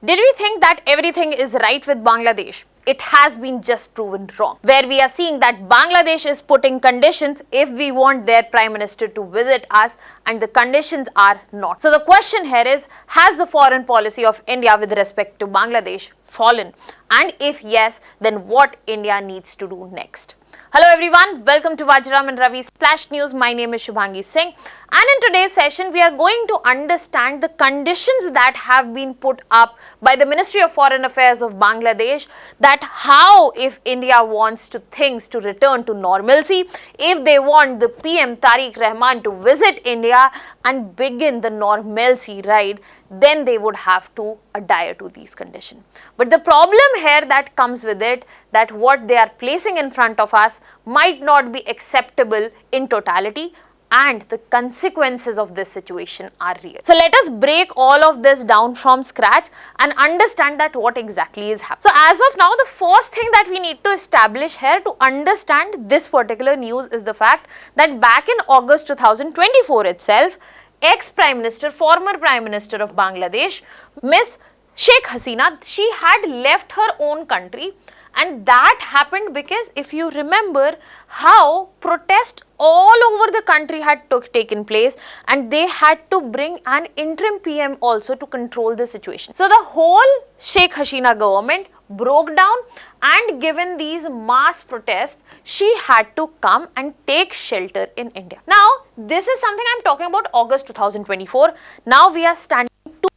Did we think that everything is right with Bangladesh? It has been just proven wrong, where we are seeing that Bangladesh is putting conditions if we want their Prime Minister to visit us, and the conditions are not. So the question here is, has the foreign policy of India with respect to Bangladesh fallen? And if yes, then what India needs to do next? Hello everyone, welcome to Vajram and Ravi's Flash News. My name is Shubhangi Singh, and in today's session we are going to understand the conditions that have been put up by the Ministry of Foreign Affairs of Bangladesh, that how if India wants things to return to normalcy, if they want the PM Tarique Rahman to visit India and begin the normalcy ride, then they would have to adhere to these conditions. But the problem here that comes with it, that what they are placing in front of us might not be acceptable in totality, and the consequences of this situation are real. So let us break all of this down from scratch and understand that what exactly is happening. So as of now, the first thing that we need to establish here to understand this particular news is the fact that back in August 2024 itself, ex-Prime Minister, former Prime Minister of Bangladesh, Miss Sheikh Hasina, she had left her own country, and that happened because if you remember how protests all over the country had taken place, and they had to bring an interim PM also to control the situation. So the whole Sheikh Hasina government broke down, and given these mass protests, she had to come and take shelter in India. Now, this is something I'm talking about August 2024. Now we are standing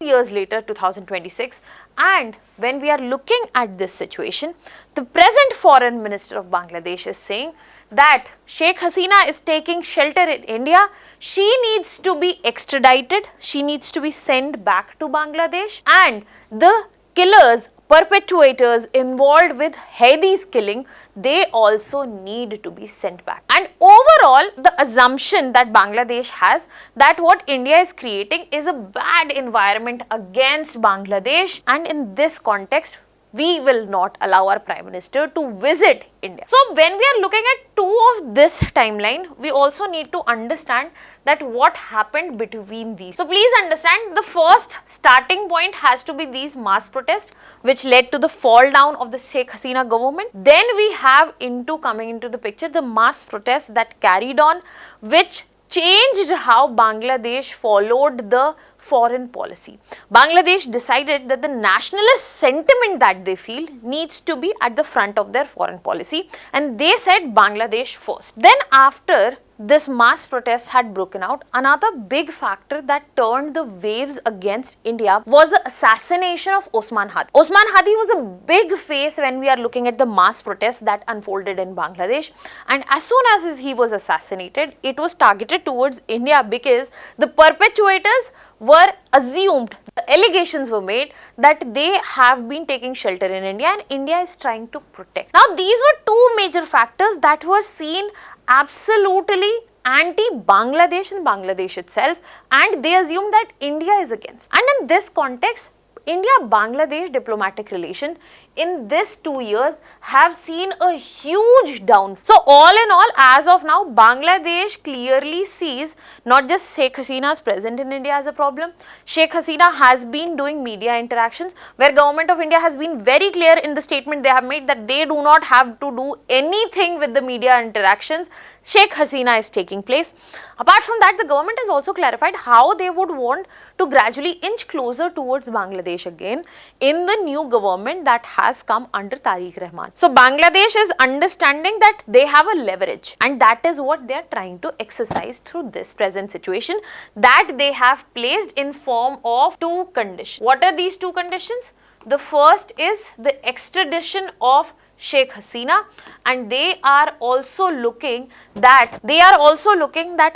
2 years later, 2026, and when we are looking at this situation, the present Foreign Minister of Bangladesh is saying that Sheikh Hasina is taking shelter in India. She needs to be extradited, she needs to be sent back to Bangladesh, and the killers, perpetrators involved with Hadi's killing, they also need to be sent back. And overall, the assumption that Bangladesh has, that what India is creating is a bad environment against Bangladesh, and in this context, we will not allow our Prime Minister to visit India. So when we are looking at two of this timeline, we also need to understand that what happened between these. So please understand, the first starting point has to be these mass protests which led to the fall down of the Sheikh Hasina government. Then we have coming into the picture the mass protests that carried on, which changed how Bangladesh followed the foreign policy. Bangladesh decided that the nationalist sentiment that they feel needs to be at the front of their foreign policy, and they said Bangladesh first. Then after this mass protest had broken out, another big factor that turned the waves against India was the assassination of Osman Hadi. Osman Hadi was a big face when we are looking at the mass protests that unfolded in Bangladesh, and as soon as he was assassinated, it was targeted towards India because the perpetrators were assumed, the allegations were made that they have been taking shelter in India and India is trying to protect. Now these were two major factors that were seen absolutely anti-Bangladesh in Bangladesh itself, and they assumed that India is against. And in this context, India-Bangladesh diplomatic relation in this 2 years have seen a huge downfall. So all in all, as of now, Bangladesh clearly sees not just Sheikh Hasina's presence in India as a problem. Sheikh Hasina has been doing media interactions where government of India has been very clear in the statement they have made that they do not have to do anything with the media interactions. Sheikh Hasina is taking place. Apart from that, the government has also clarified how they would want to gradually inch closer towards Bangladesh again in the new government that has come under Tarique Rahman. So Bangladesh is understanding that they have a leverage, and that is what they are trying to exercise through this present situation that they have placed in form of two conditions. What are these two conditions? The first is the extradition of Sheikh Hasina, and they are also looking that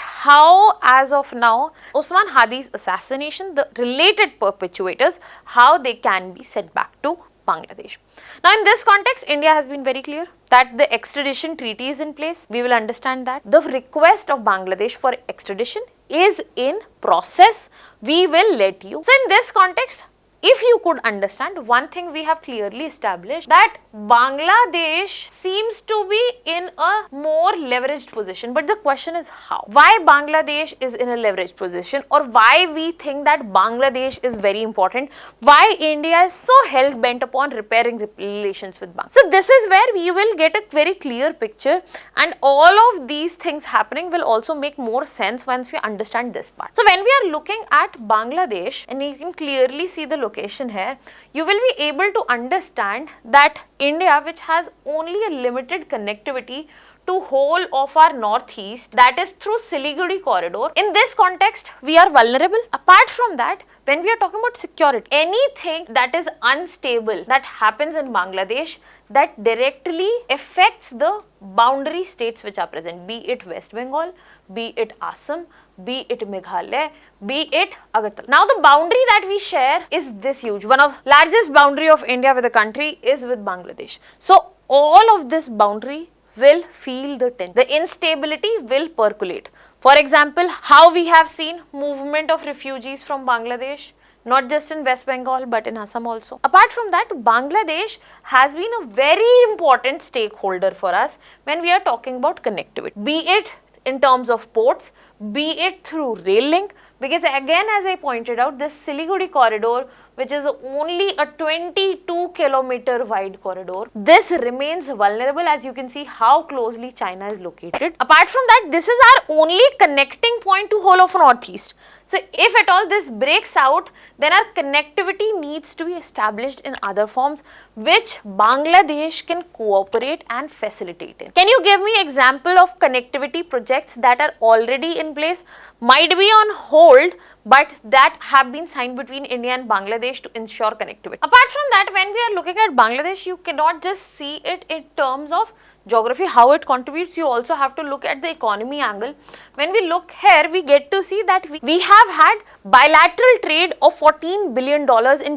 how as of now Osman Hadi's assassination, the related perpetrators, how they can be sent back to Bangladesh. Now in this context, India has been very clear that the extradition treaty is in place. We will understand that. The request of Bangladesh for extradition is in process. We will let you. So in this context, if you could understand, one thing we have clearly established, that Bangladesh seems to be in a more leveraged position. But the question is how? Why Bangladesh is in a leveraged position, or why we think that Bangladesh is very important? Why India is so hell-bent upon repairing relations with Bangladesh? So this is where we will get a very clear picture, and all of these things happening will also make more sense once we understand this part. So when we are looking at Bangladesh, and you can clearly see the location here, you will be able to understand that India, which has only a limited connectivity to whole of our northeast, that is through Siliguri Corridor. In this context, we are vulnerable. Apart from that, when we are talking about security, anything that is unstable that happens in Bangladesh, that directly affects the boundary states which are present, be it West Bengal, be it Assam, be it Meghalaya, be it Agartala. Now the boundary that we share is this huge. One of largest boundary of India with the country is with Bangladesh. So all of this boundary will feel the tension. The instability will percolate. For example, how we have seen movement of refugees from Bangladesh, not just in West Bengal but in Assam also. Apart from that, Bangladesh has been a very important stakeholder for us when we are talking about connectivity, be it in terms of ports, be it through rail link, because again, as I pointed out, this Siliguri corridor, which is only a 22-kilometer wide corridor, this remains vulnerable, as you can see how closely China is located. Apart from that, this is our only connecting point to whole of Northeast. So if at all this breaks out, then our connectivity needs to be established in other forms which Bangladesh can cooperate and facilitate in. Can you give me example of connectivity projects that are already in place, might be on hold, but that have been signed between India and Bangladesh to ensure connectivity? Apart from that, when we are looking at Bangladesh, you cannot just see it in terms of geography, how it contributes. You also have to look at the economy angle. When we look here, we get to see that we have had bilateral trade of $14 billion in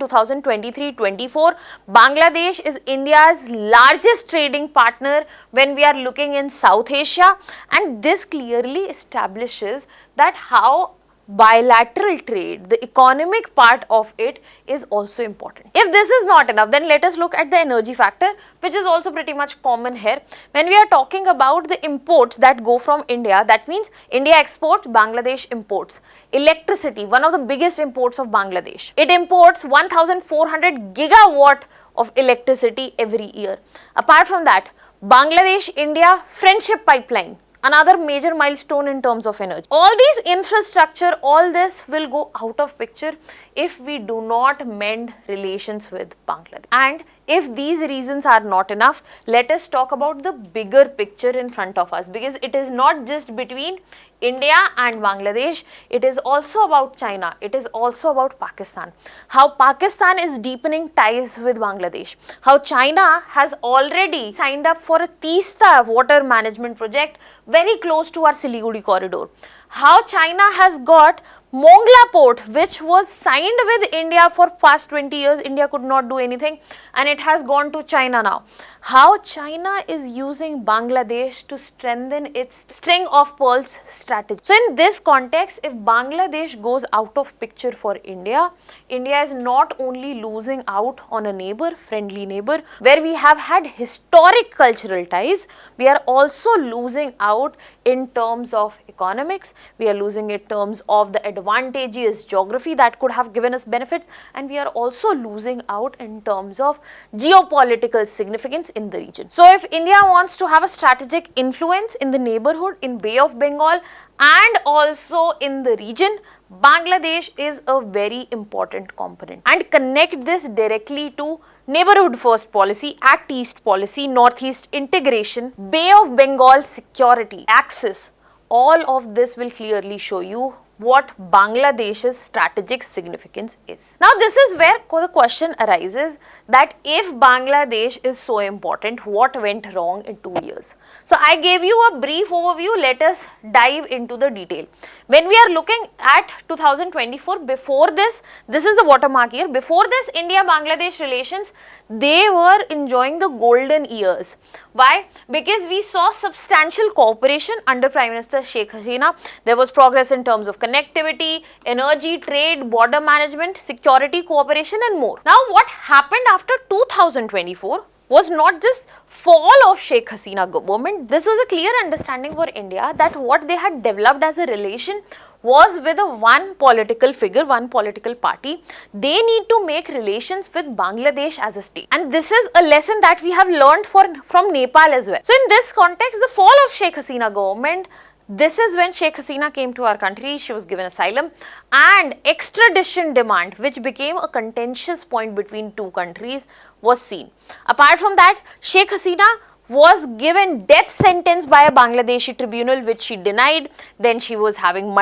2023-24. Bangladesh is India's largest trading partner when we are looking in South Asia, and this clearly establishes that how bilateral trade, the economic part of it, is also important. If this is not enough, then let us look at the energy factor, which is also pretty much common here. When we are talking about the imports that go from India, that means India exports, Bangladesh imports. Electricity, one of the biggest imports of Bangladesh. It imports 1,400 gigawatt of electricity every year. Apart from that, Bangladesh-India friendship pipeline, another major milestone in terms of energy. All these infrastructure, all this will go out of picture if we do not mend relations with Bangladesh. And if these reasons are not enough, let us talk about the bigger picture in front of us, because it is not just between India and Bangladesh, it is also about China, it is also about Pakistan. How Pakistan is deepening ties with Bangladesh, how China has already signed up for a Teesta water management project very close to our Siliguri corridor. How China has got Mongla port, which was signed with India for past 20 years, India could not do anything, and it has gone to China now. How China is using Bangladesh to strengthen its string of pearls strategy. So in this context, if Bangladesh goes out of picture for India, India is not only losing out on a neighbor, friendly neighbor, where we have had historic cultural ties, we are also losing out in terms of economics, we are losing in terms of the advantageous geography that could have given us benefits, and we are also losing out in terms of geopolitical significance in the region. So if India wants to have a strategic influence in the neighborhood, in Bay of Bengal, and also in the region, Bangladesh is a very important component. And connect this directly to neighborhood first policy, Act East policy, Northeast integration, Bay of Bengal security, access, all of this will clearly show you what Bangladesh's strategic significance is. Now this is where the question arises that if Bangladesh is so important, what went wrong in 2 years? So I gave you a brief overview, let us dive into the detail. When we are looking at 2024, before this is the watermark year, before this India-Bangladesh relations, they were enjoying the golden years. Why? Because we saw substantial cooperation under Prime Minister Sheikh Hasina. There was progress in terms of connectivity, energy, trade, border management, security, cooperation and more. Now what happened after 2024 was not just fall of Sheikh Hasina government. This was a clear understanding for India that what they had developed as a relation was with a one political figure, one political party. They need to make relations with Bangladesh as a state. And this is a lesson that we have learned from Nepal as well. So in this context, the fall of Sheikh Hasina government, this is when Sheikh Hasina came to our country, she was given asylum, and extradition demand, which became a contentious point between two countries, was seen. Apart from that, Sheikh Hasina was given death sentence by a Bangladeshi tribunal, which she denied. Then she was having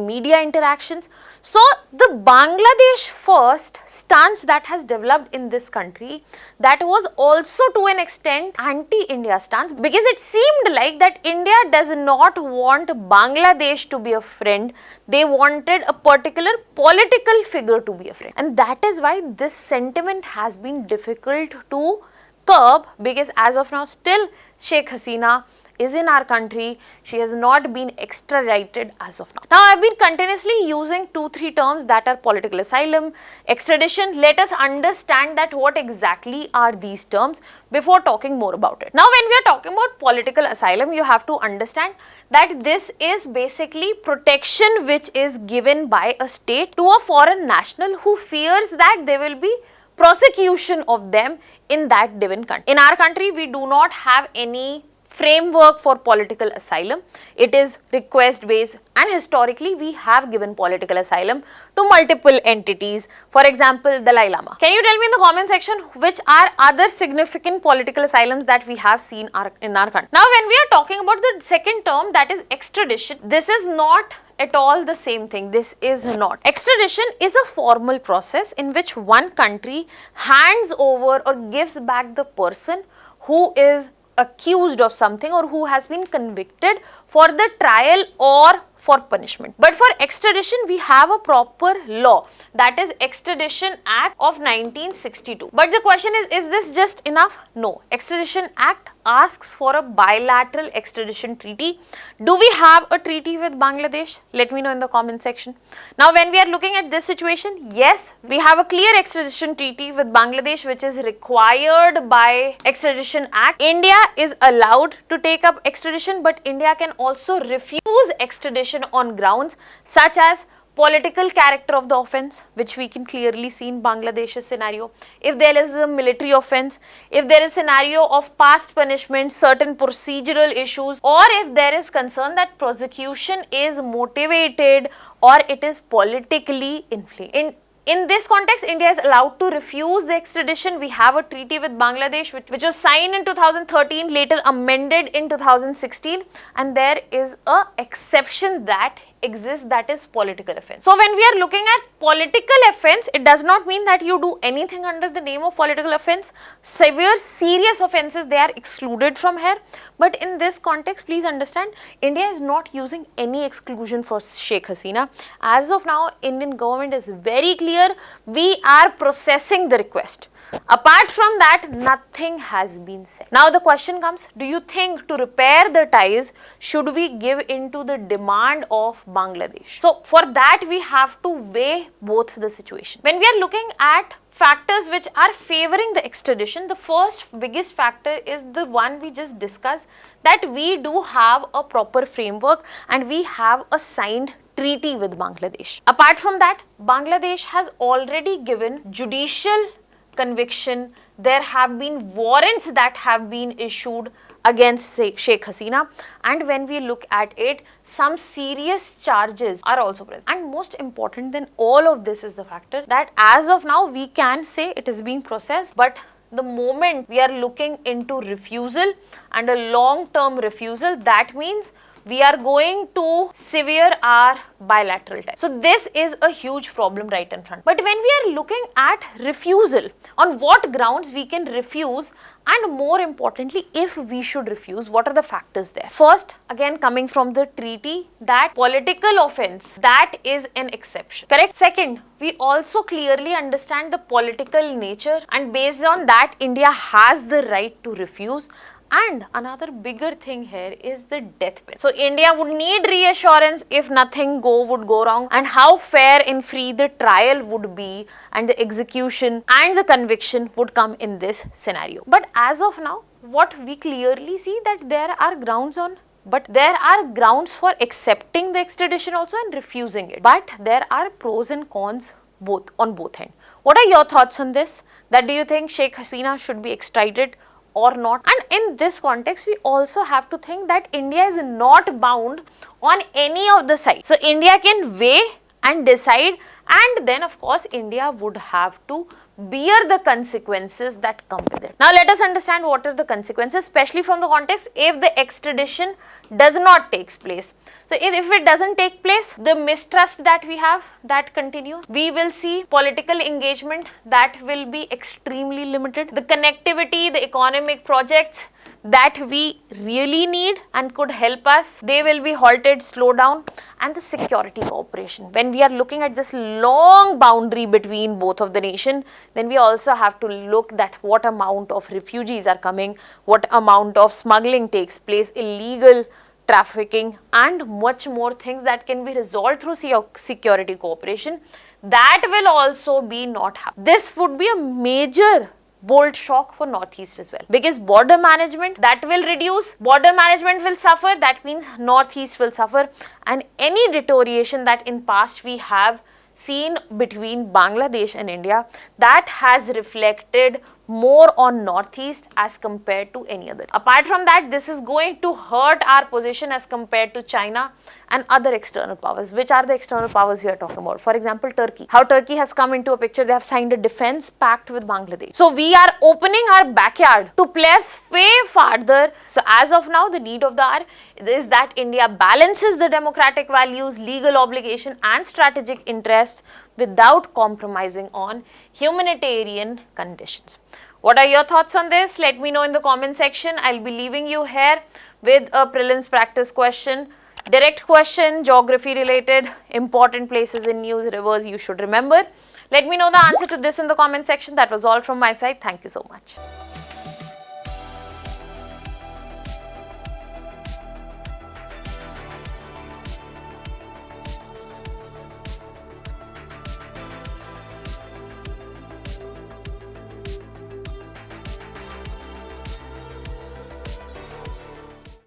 media interactions. So the Bangladesh first stance that has developed in this country, that was also to an extent anti-India stance, because it seemed like that India does not want Bangladesh to be a friend. They wanted a particular political figure to be a friend, and that is why this sentiment has been difficult to curb, because as of now still Sheikh Hasina is in our country. She has not been extradited as of now. Now I have been continuously using 2-3 terms that are political asylum, extradition. Let us understand that what exactly are these terms before talking more about it. Now when we are talking about political asylum, you have to understand that this is basically protection which is given by a state to a foreign national who fears that there will be prosecution of them in that given country. In our country, we do not have any framework for political asylum. It is request based, and historically we have given political asylum to multiple entities. For example, Dalai Lama. Can you tell me in the comment section which are other significant political asylums that we have seen in our country? Now when we are talking about the second term, that is extradition, this is not at all the same thing. This is not. Extradition is a formal process in which one country hands over or gives back the person who is accused of something or who has been convicted for the trial or for punishment. But for extradition, we have a proper law, that is Extradition Act of 1962. But the question is this just enough? No. Extradition Act asks for a bilateral extradition treaty. Do we have a treaty with Bangladesh? Let me know in the comment section. Now when we are looking at this situation, yes, we have a clear extradition treaty with Bangladesh which is required by Extradition Act. India is allowed to take up extradition, but India can also refuse extradition on grounds such as political character of the offence, which we can clearly see in Bangladesh's scenario. If there is a military offence, if there is scenario of past punishment, certain procedural issues, or if there is concern that prosecution is motivated or it is politically inflamed. In this context, India is allowed to refuse the extradition. We have a treaty with Bangladesh which was signed in 2013, later amended in 2016, and there is a exception that exists, that is political offence. So when we are looking at political offence, it does not mean that you do anything under the name of political offence. Severe, serious offences, they are excluded from here. But in this context, please understand, India is not using any exclusion for Sheikh Hasina. As of now, Indian government is very clear, we are processing the request. Apart from that, nothing has been said. Now the question comes, do you think to repair the ties, should we give into the demand of Bangladesh? So for that, we have to weigh both the situation. When we are looking at factors which are favoring the extradition, the first biggest factor is the one we just discussed, that we do have a proper framework and we have a signed treaty with Bangladesh. Apart from that, Bangladesh has already given judicial conviction. There have been warrants that have been issued against Sheikh Hasina, and when we look at it, some serious charges are also present. And most important than all of this is the factor that as of now we can say it is being processed, but the moment we are looking into refusal and a long-term refusal, that means we are going to sever our bilateral ties. So this is a huge problem right in front. But when we are looking at refusal, on what grounds we can refuse, and more importantly, if we should refuse, what are the factors there? First, again coming from the treaty, that political offence, that is an exception, correct? Second, we also clearly understand the political nature, and based on that, India has the right to refuse. And another bigger thing here is the death penalty. So India would need reassurance if nothing would go wrong, and how fair and free the trial would be, and the execution and the conviction would come in this scenario. But as of now, what we clearly see that there are grounds for accepting the extradition also and refusing it. But there are pros and cons on both ends. What are your thoughts on this? That do you think Sheikh Hasina should be extradited or not? And in this context, we also have to think that India is not bound on any of the sides. So India can weigh and decide, and then of course India would have to bear the consequences that come with it. Now let us understand what are the consequences, especially from the context if the extradition does not take place. So if it doesn't take place, the mistrust that we have, that continues. We will see political engagement that will be extremely limited. The connectivity, the economic projects that we really need and could help us, they will be halted, slowed down. And the security cooperation. When we are looking at this long boundary between both of the nation, then we also have to look that what amount of refugees are coming, what amount of smuggling takes place, illegal trafficking, and much more things that can be resolved through security cooperation. That will also be not happen. This would be a major bold shock for Northeast as well, because border management that will reduce, border management will suffer, that means Northeast will suffer, and any deterioration that in past we have seen between Bangladesh and India, that has reflected more on Northeast as compared to any other. Apart from that, this is going to hurt our position as compared to China and other external powers. Which are the external powers we are talking about? For example, Turkey. How Turkey has come into a picture, they have signed a defense pact with Bangladesh. So we are opening our backyard to players way farther. So as of now, the need of the hour is that India balances the democratic values, legal obligation and strategic interest without compromising on humanitarian conditions. What are your thoughts on this? Let me know in the comment section. I'll be leaving you here with a prelims practice question. Direct question, geography related, important places in news, rivers you should remember. Let me know the answer to this in the comment section. That was all from my side. Thank you so much.